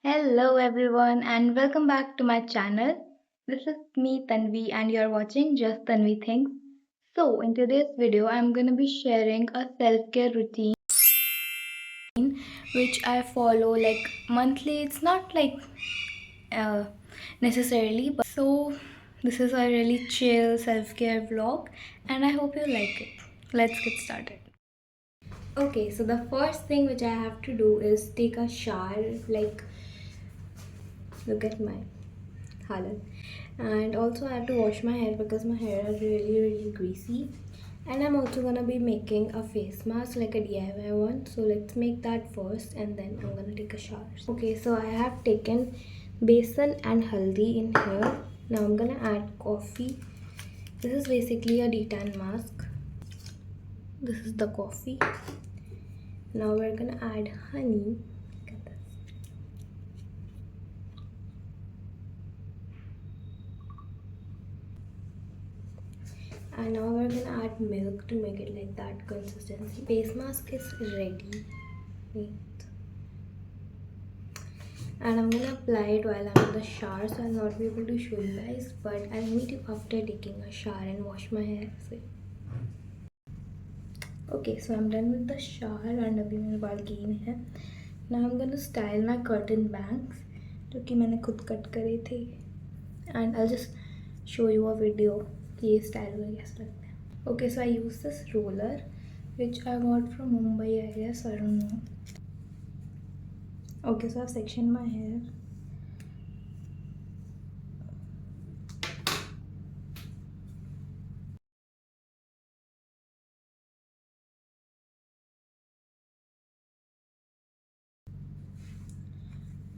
Hello everyone and welcome back to my channel. This is me Tanvi and you're watching Just Tanvi Thinks. So in today's video I'm going to be sharing a self-care routine which I follow like monthly. It's not like uh, necessarily but so this is a really chill self-care vlog and I hope you like it. Let's get started. Okay, so the first thing which I have to do is take a shower. Like, look at my halat. And also I have to wash my hair because my hair are really greasy. And I'm also gonna be making a face mask, like a DIY one. So let's make that first and then I'm gonna take a shower. Okay, so I have taken besan and haldi in here. Now I'm gonna add coffee. This is basically a detan mask. This is the coffee. Now we're gonna add honey. Look at this. And now we're gonna add milk to make it like that consistency. Face mask is ready. Wait. And I'm gonna apply it while I'm in the shower, so I'll not be able to show you guys, but I'll meet you after taking a shower and wash my hair. So okay, so I'm done with the shower and अभी मेरे बाल green है. Now I'm gonna style my curtain bangs जो कि मैंने खुद cut करे थे, and I'll just show you a video कि ये style में कैसा लगता है. Okay, so I use this roller which I got from Mumbai, I guess, I don't know. Okay, so I've sectioned my hair.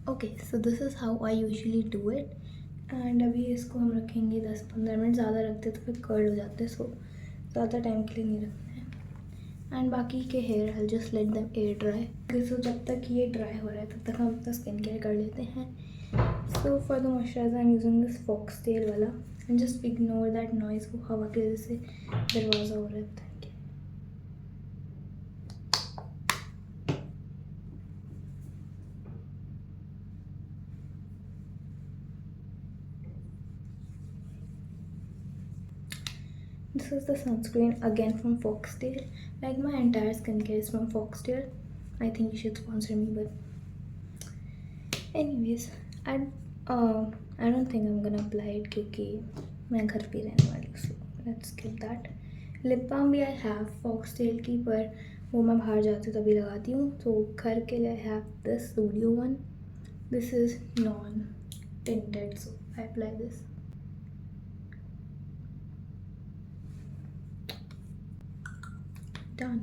Okay, so this is how I usually do it. And अभी इसको हम रखेंगे 10-15 minute. ज़्यादा रखते तो फिर curl हो जाते हैं, सो ज़्यादा टाइम के लिए नहीं रखना है. एंड बाकी के hair I just let them air dry. So जब तक ये ड्राई हो रहा है तब तक हम अपना स्किन केयर कर लेते हैं. So for the moisturiser I am using this Foxtale वाला. And just ignore that noise. वो हवा की वजह से दरवाज़ा हो रहा है. This is the sunscreen again from Foxtail. Like my entire skincare is from Foxtail. I think you should sponsor me, but anyways, I don't think I'm gonna apply it क्योंकि मैं घर पे रहने वाली हूँ. So let's skip that. Lip balm भी I have Foxtail की, पर वो मैं बाहर जाती हूँ तभी लगाती हूँ. तो घर के लिए I have this Studio one. This is non tinted, so I apply this. Done.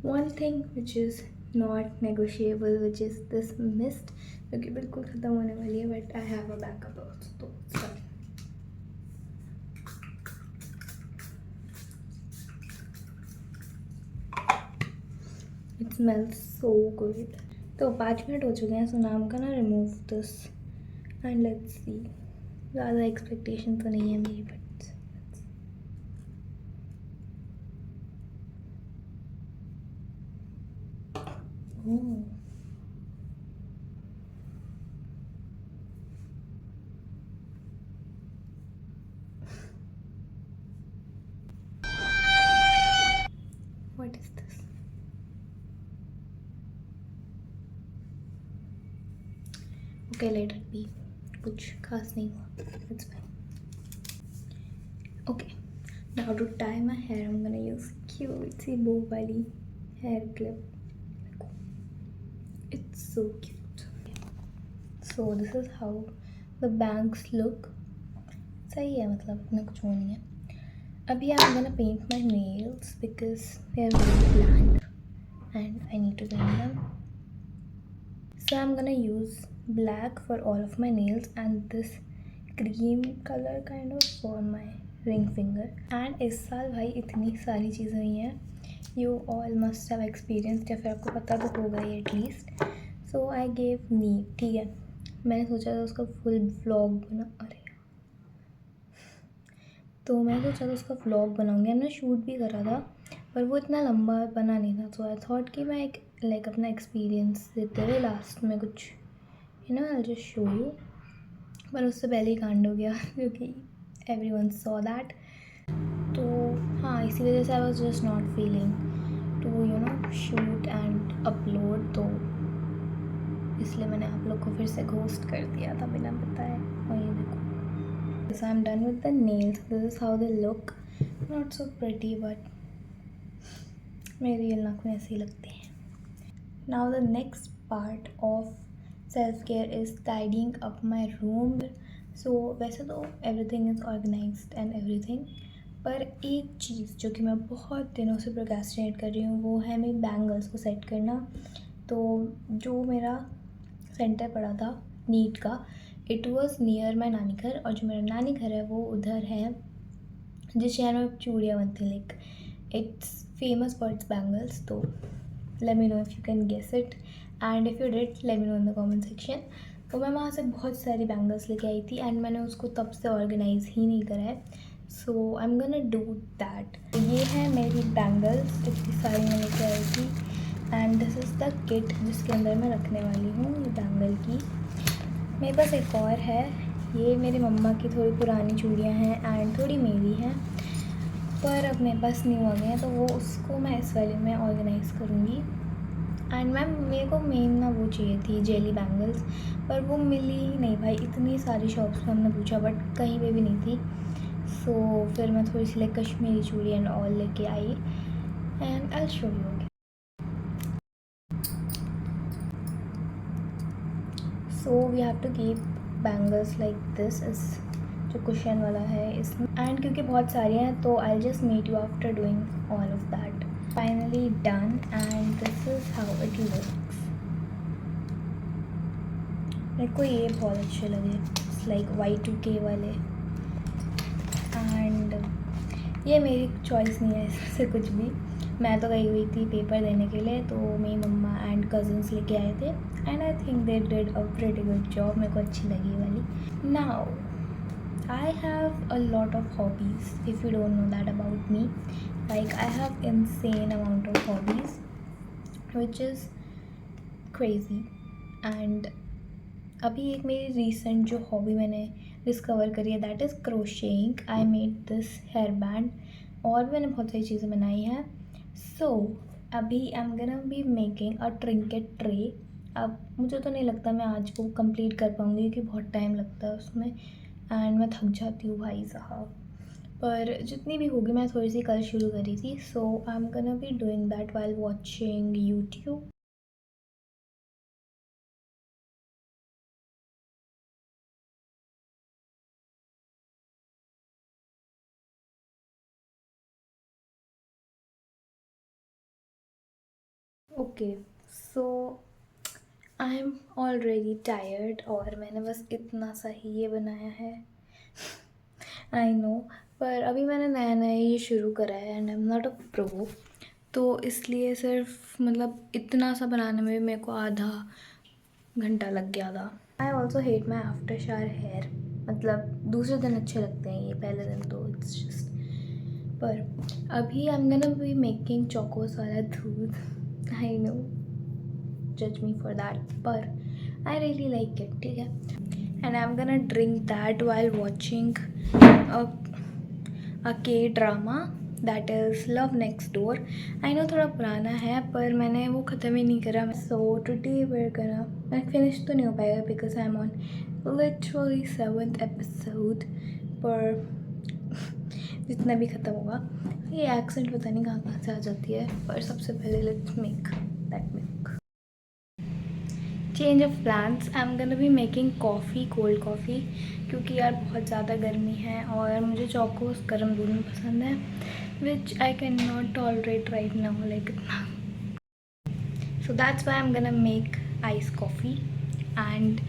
One thing which is not negotiable, which is this mist, जो कि बिल्कुल ख़त्म होने वाली है, but I have a backup also. तो sorry. It smells so good. तो 5 minute हो चुके हैं, so now I'm gonna remove this and let's see. ज़्यादा expectation तो नहीं है मेरी, but oh. What is this? Okay, let it be. कुछ खास नहीं हुआ. It's fine. Okay, now to tie my hair, I'm gonna use cutesy bow wali hair clip. It's so cute. So this is how the bangs look. सही है, मतलब इतना कुछ वो नहीं है. अभी I'm gonna paint my nails because they are very bland and I need to paint them. So I'm gonna use black for all of my nails and this cream color kind of for my ring finger. And इस साल भाई इतनी सारी चीज़ें हुई हैं. You all must have experienced, या फिर आपको पता तो होगा ही at least. So I gave NEET. ठीक है, मैंने सोचा था उसका फुल व्लॉग बना. अरे तो मैं सोचा था उसका व्लॉग बनाऊँगी. हमने शूट भी करा था पर वो इतना लंबा बना नहीं था. सो आई थॉट कि मैं एक लाइक अपना एक्सपीरियंस देते हुए लास्ट में कुछ I'll just show you. पर उससे पहले ही कांड हो गया क्योंकि everyone saw that. तो हाँ, इसी वजह से I was just not feeling to shoot and upload, तो इसलिए मैंने आप लोग को फिर से घोस्ट कर दिया था बिना बताए. और ये देखो, so I am done with the nails. This is how they look. Not so pretty but मेरी रियल नाखून ऐसे ही लगते हैं. Now the next part of self care is tidying up my room. So वैसे तो everything is organised and everything, पर एक चीज़ जो कि मैं बहुत दिनों से प्रोक्रेस्टिनेट कर रही हूँ वो है मेरी बैंगल्स को सेट करना. तो जो मेरा सेंटर पड़ा था नीट का, इट वाज नियर माई नानी घर, और जो मेरा नानी घर है वो उधर है जिस शहर में चूड़ियाँ बनती, like it's famous for its bangles. तो let me know if you can guess it, and if you did let me know in the comment section. तो मैं वहाँ से बहुत सारी बैंगल्स लेके आई थी एंड मैंने उसको तब से ऑर्गेनाइज़ ही नहीं करा है. So I am gonna do that. ये है मेरी बैंगल्स, इतनी सारी मैं लेके आई थी, and this is the kit जिसके अंदर मैं रखने वाली हूँ ये बैंगल की. मेरे पास एक और है, ये मेरी मम्मा की थोड़ी पुरानी चूड़ियाँ हैं एंड थोड़ी मेरी हैं, पर अब मेरे पास न्यू आ गए हैं, तो वो उसको मैं इस वाले में ऑर्गेनाइज़ करूँगी. एंड मैम मेरे को मेन ना वो चाहिए थी जेली बैंगल्स, पर वो मिली ही नहीं भाई. इतनी सारी शॉप्स में हमने पूछा बट कहीं पे भी नहीं थी. सो फिर मैं थोड़ी सी लाइक कश्मीरी चूड़ी एंड ऑल लेके आई, and I show you. So we have to keep bangles like this. इस जो कुशन वाला है इसमें, एंड क्योंकि बहुत सारी हैं तो I just meet you after doing all of that. Finally done, and this is how it looks. मेरे को ये बहुत अच्छे लगे, लाइक Y2K वाले, एंड ये मेरी चॉइस नहीं है इससे कुछ भी. मैं तो गई हुई थी पेपर देने के लिए, तो मेरी मम्मा एंड कज़न्स लेके आए थे, and I think they did a pretty good job. मेरे को अच्छी लगी ये वाली. Now I have a lot of hobbies if you don't know that about me. Like I have insane amount of hobbies which is crazy. And अभी एक मेरी recent जो हॉबी मैंने डिस्कवर करी है that is crocheting. I made this hair band, और भी मैंने बहुत सारी चीज़ें बनाई हैं. सो अभी आई am gonna be making a trinket tray. अब मुझे तो नहीं लगता मैं आज वो कंप्लीट कर पाऊँगी क्योंकि बहुत टाइम लगता है उसमें, एंड मैं थक जाती हूँ भाई साहब. पर जितनी भी होगी, मैं थोड़ी सी कल शुरू करी थी. So I am gonna be doing that while watching YouTube. Okay, so I am already tired, और मैंने बस इतना सा ही ये बनाया है. आई नो, पर अभी मैंने नया नया ये शुरू करा है and I am not a pro, तो इसलिए सिर्फ मतलब इतना सा बनाने में भी मेरे को आधा घंटा लग गया था. I also hate my after shower hair. मतलब दूसरे दिन अच्छे लगते हैं, ये पहले दिन तो इट्स जस्ट. पर अभी आई am gonna be making Chocos वाला दूध. I know, judge me for that, but I really like it. ठीक है, and I'm gonna drink that while watching a, a K-drama that is Love Next Door. I know थोड़ा पुराना है पर मैंने वो ख़त्म ही नहीं करा. So today we're gonna, मैं finish तो नहीं हो पाएगा because I'm on literally 7th episode, पर जितना भी ख़त्म होगा. ये एक्सेंट पता नहीं कहाँ कहाँ से आ जाती है, पर सबसे पहले let's make that milk. Change of plans. I am gonna be making coffee, cold coffee, क्योंकि यार बहुत ज़्यादा गर्मी है और मुझे चोकोस गर्म दूध में पसंद है, which I can not tolerate right now like इतना. So that's why I am gonna make ice coffee and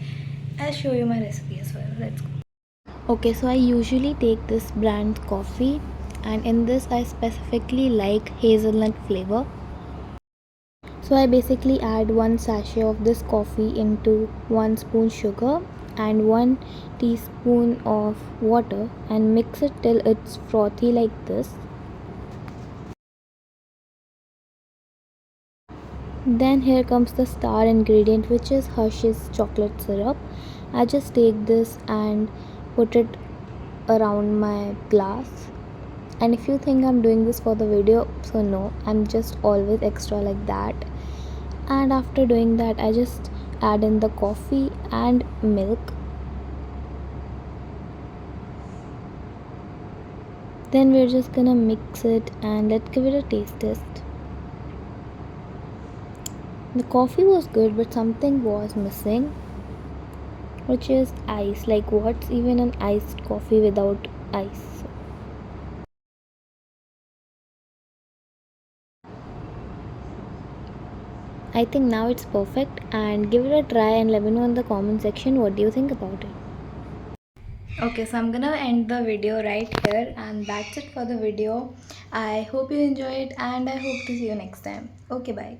I show you my recipe as well. Let's go. Okay, so I usually take this brand coffee, and in this I specifically like hazelnut flavor. So I basically add 1 sachet of this coffee into 1 spoon sugar and 1 teaspoon of water and mix it till it's frothy like this. Then here comes the star ingredient, which is Hershey's chocolate syrup. I just take this and put it around my glass. And if you think I'm doing this for the video, so no, I'm just always extra like that. And after doing that, I just add in the coffee and milk. Then we're just gonna mix it and let's give it a taste test. The coffee was good, but something was missing, which is ice. Like, what's even an iced coffee without ice? I think now it's perfect, and give it a try and let me know in the comment section what do you think about it. Okay, so I'm gonna end the video right here, and that's it for the video. I hope you enjoy it, and I hope to see you next time. Okay, bye.